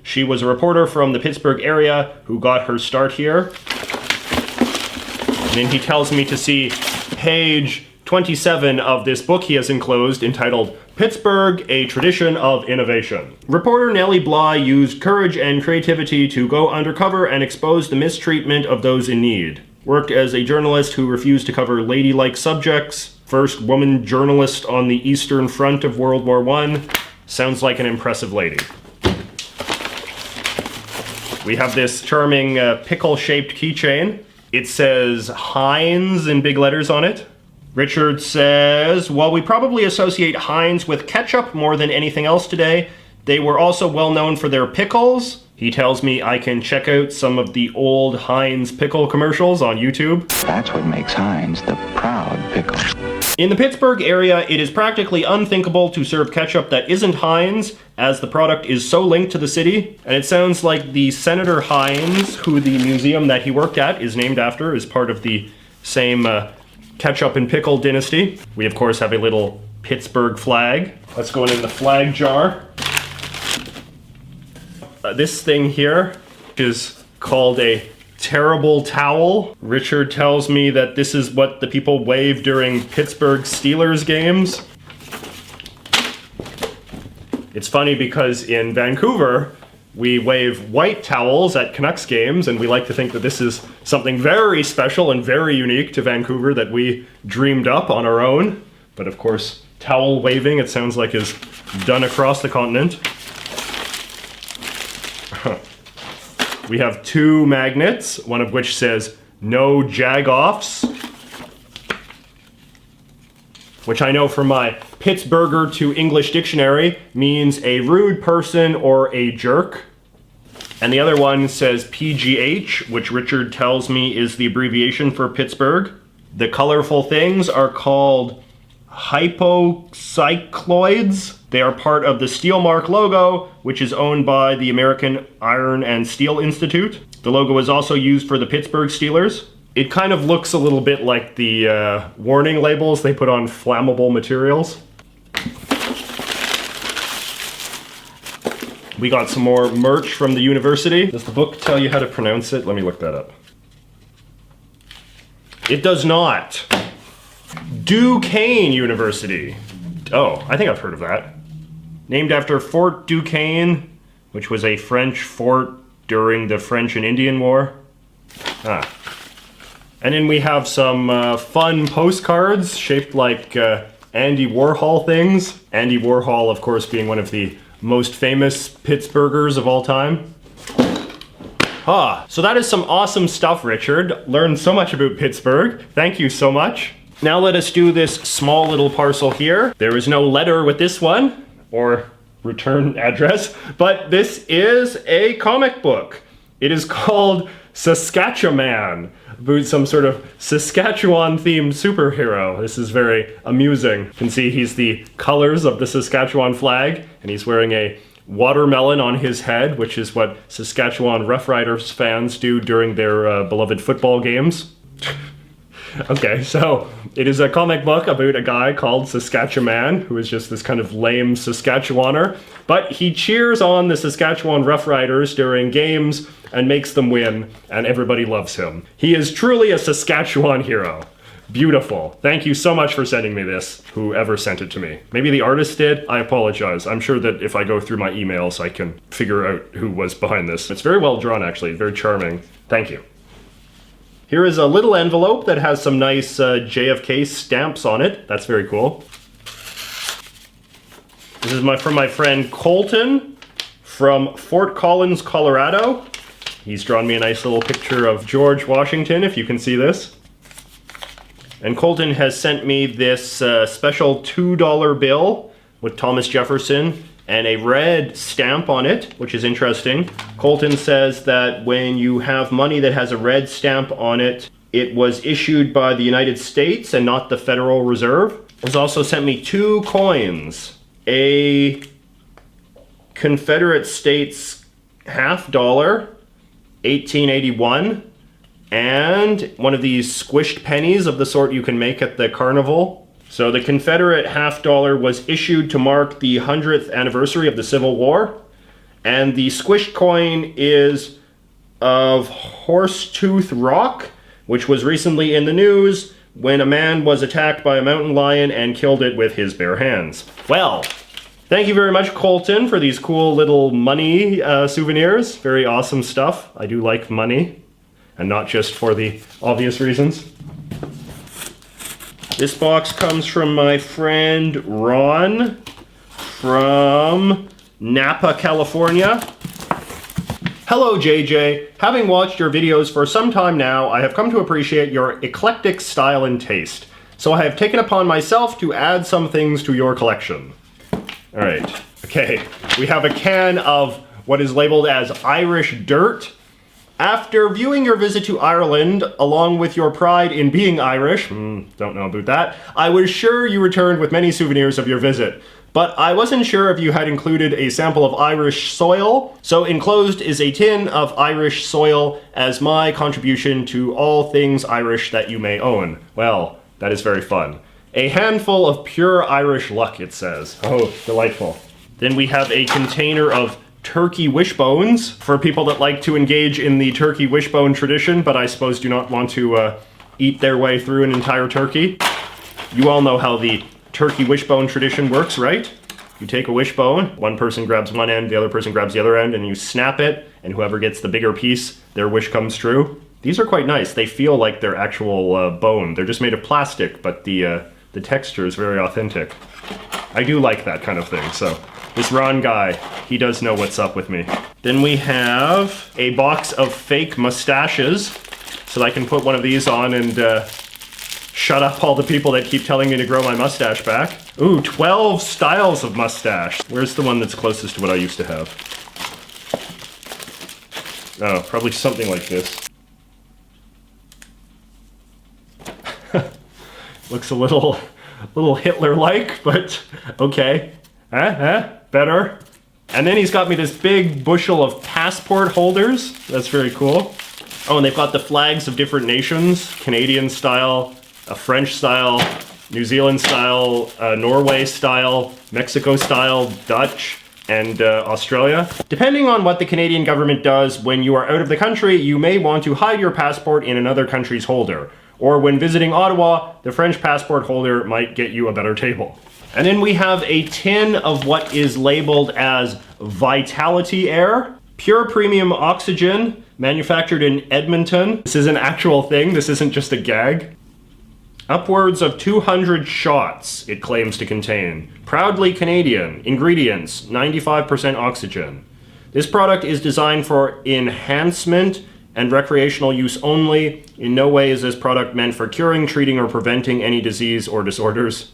She was a reporter from the Pittsburgh area who got her start here. And then he tells me to see page 27 of this book he has enclosed entitled Pittsburgh, A Tradition of Innovation. Reporter Nellie Bly used courage and creativity to go undercover and expose the mistreatment of those in need. Worked as a journalist who refused to cover ladylike subjects. First woman journalist on the Eastern Front of World War I. Sounds like an impressive lady. We have this charming pickle-shaped keychain. It says Heinz in big letters on it. Richard says, while we probably associate Heinz with ketchup more than anything else today, they were also well known for their pickles. He tells me I can check out some of the old Heinz pickle commercials on YouTube. That's what makes Heinz the proud pickle. In the Pittsburgh area, it is practically unthinkable to serve ketchup that isn't Heinz, as the product is so linked to the city. And it sounds like the Senator Heinz, who the museum that he worked at is named after, is part of the same ketchup and pickle dynasty. We, of course, have a little Pittsburgh flag. Let's go in the flag jar. This thing here is called a terrible towel. Richard tells me that this is what the people wave during Pittsburgh Steelers games. It's funny because in Vancouver, we wave white towels at Canucks games, and we like to think that this is something very special and very unique to Vancouver that we dreamed up on our own. But of course, towel waving, it sounds like, is done across the continent. We have two magnets, one of which says, no jag-offs, which I know from my Pittsburgher to English dictionary means a rude person or a jerk. And the other one says PGH, which Richard tells me is the abbreviation for Pittsburgh. The colorful things are called hypocycloids. They are part of the Steelmark logo, which is owned by the American Iron and Steel Institute. The logo is also used for the Pittsburgh Steelers. It kind of looks a little bit like the warning labels they put on flammable materials. We got some more merch from the university. Does the book tell you how to pronounce it? Let me look that up. It does not. Duquesne University. Oh, I think I've heard of that. Named after Fort Duquesne, which was a French fort during the French and Indian War. Ah. And then we have some fun postcards shaped like Andy Warhol things. Andy Warhol, of course, being one of the most famous Pittsburghers of all time. Ah, so that is some awesome stuff, Richard. Learned so much about Pittsburgh. Thank you so much. Now let us do this small little parcel here. There is no letter with this one, or return address, but this is a comic book. It is called Saskatchewan, about some sort of Saskatchewan-themed superhero. This is very amusing. You can see he's the colors of the Saskatchewan flag, and he's wearing a watermelon on his head, which is what Saskatchewan Roughriders fans do during their beloved football games. Okay, so it is a comic book about a guy called Saskatchewan, who is just this kind of lame Saskatchewaner, but he cheers on the Saskatchewan Roughriders during games and makes them win, and everybody loves him. He is truly a Saskatchewan hero. Beautiful. Thank you so much for sending me this, whoever sent it to me. Maybe the artist did? I apologize. I'm sure that if I go through my emails, I can figure out who was behind this. It's very well drawn, actually. Very charming. Thank you. Here is a little envelope that has some nice JFK stamps on it. That's very cool. This is from my friend Colton from Fort Collins, Colorado. He's drawn me a nice little picture of George Washington, if you can see this. And Colton has sent me this special $2 bill with Thomas Jefferson and a red stamp on it, which is interesting. Colton says that when you have money that has a red stamp on it, it was issued by the United States and not the Federal Reserve. He's also sent me two coins. A Confederate States $50, 1881, and one of these squished pennies of the sort you can make at the carnival. So the Confederate $50 was issued to mark the 100th anniversary of the Civil War, And the squished coin is of Horsetooth Rock, which was recently in the news when a man was attacked by a mountain lion and killed it with his bare hands. Well, thank you very much, Colton, for these cool little money souvenirs. Very awesome stuff. I do like money, and not just for the obvious reasons. This box comes from my friend Ron from Napa, California. Hello, JJ. Having watched your videos for some time now, I have come to appreciate your eclectic style and taste. So I have taken upon myself to add some things to your collection. All right. Okay. We have a can of what is labeled as Irish Dirt. After viewing your visit to Ireland, along with your pride in being Irish, don't know about that, I was sure you returned with many souvenirs of your visit. But I wasn't sure if you had included a sample of Irish soil, so enclosed is a tin of Irish soil as my contribution to all things Irish that you may own. Well, that is very fun. A handful of pure Irish luck, it says. Oh, delightful. Then we have a container of turkey wishbones for people that like to engage in the turkey wishbone tradition, but I suppose do not want to eat their way through an entire turkey. You all know how the turkey wishbone tradition works, right? You take a wishbone, one person grabs one end, the other person grabs the other end, and you snap it, and whoever gets the bigger piece, their wish comes true. These are quite nice. They feel like they're actual bone. They're just made of plastic, but the texture is very authentic. I do like that kind of thing, so this Ron guy, he does know what's up with me. Then we have a box of fake mustaches, so I can put one of these on and shut up all the people that keep telling me to grow my mustache back. Ooh, 12 styles of mustache. Where's the one that's closest to what I used to have? Oh, probably something like this. Looks a little Hitler-like, but okay. Better. And then he's got me this big bushel of passport holders. That's very cool. Oh, and they've got the flags of different nations. Canadian style, a French style, New Zealand style, Norway style, Mexico style, Dutch, and Australia. Depending on what the Canadian government does when you are out of the country, you may want to hide your passport in another country's holder. Or when visiting Ottawa, the French passport holder might get you a better table. And then we have a tin of what is labeled as Vitality Air. Pure premium oxygen, manufactured in Edmonton. This is an actual thing, this isn't just a gag. Upwards of 200 shots it claims to contain. Proudly Canadian. Ingredients, 95% oxygen. This product is designed for enhancement and recreational use only. In no way is this product meant for curing, treating, or preventing any disease or disorders.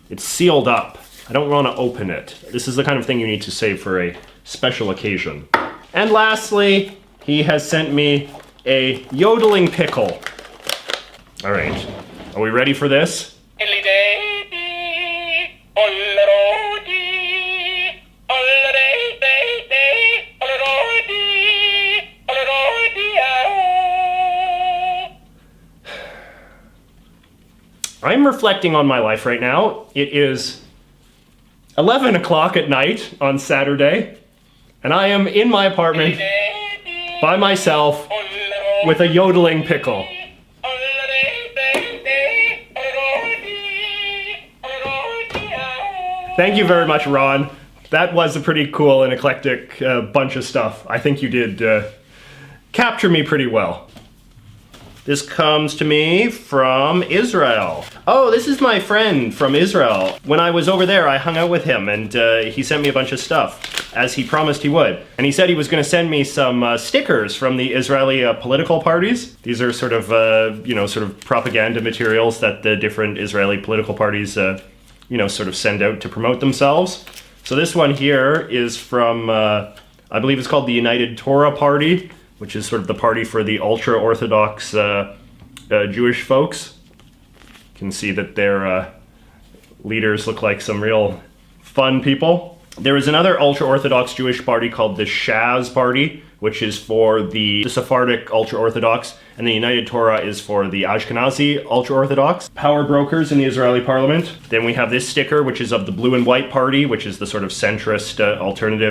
It's sealed up. I don't want to open it. This is the kind of thing you need to save for a special occasion. And lastly, he has sent me a yodeling pickle. All right, are we ready for this? I'm reflecting on my life right now. It is 11 o'clock at night on Saturday, and I am in my apartment by myself with a yodeling pickle. Thank you very much, Ron. That was a pretty cool and eclectic bunch of stuff. I think you did capture me pretty well. This comes to me from Israel. Oh, this is my friend from Israel. When I was over there, I hung out with him, and he sent me a bunch of stuff, as he promised he would. And he said he was going to send me some stickers from the Israeli political parties. These are sort of, sort of propaganda materials that the different Israeli political parties, sort of send out to promote themselves. So this one here is from, I believe it's called the United Torah Party, which is sort of the party for the ultra-Orthodox Jewish folks. You can see that their leaders look like some real fun people. There is another ultra-Orthodox Jewish party called the Shas Party, which is for the Sephardic ultra-Orthodox, and the United Torah is for the Ashkenazi ultra-Orthodox. Power brokers in the Israeli parliament. Then we have this sticker, which is of the Blue and White Party, which is the sort of centrist alternative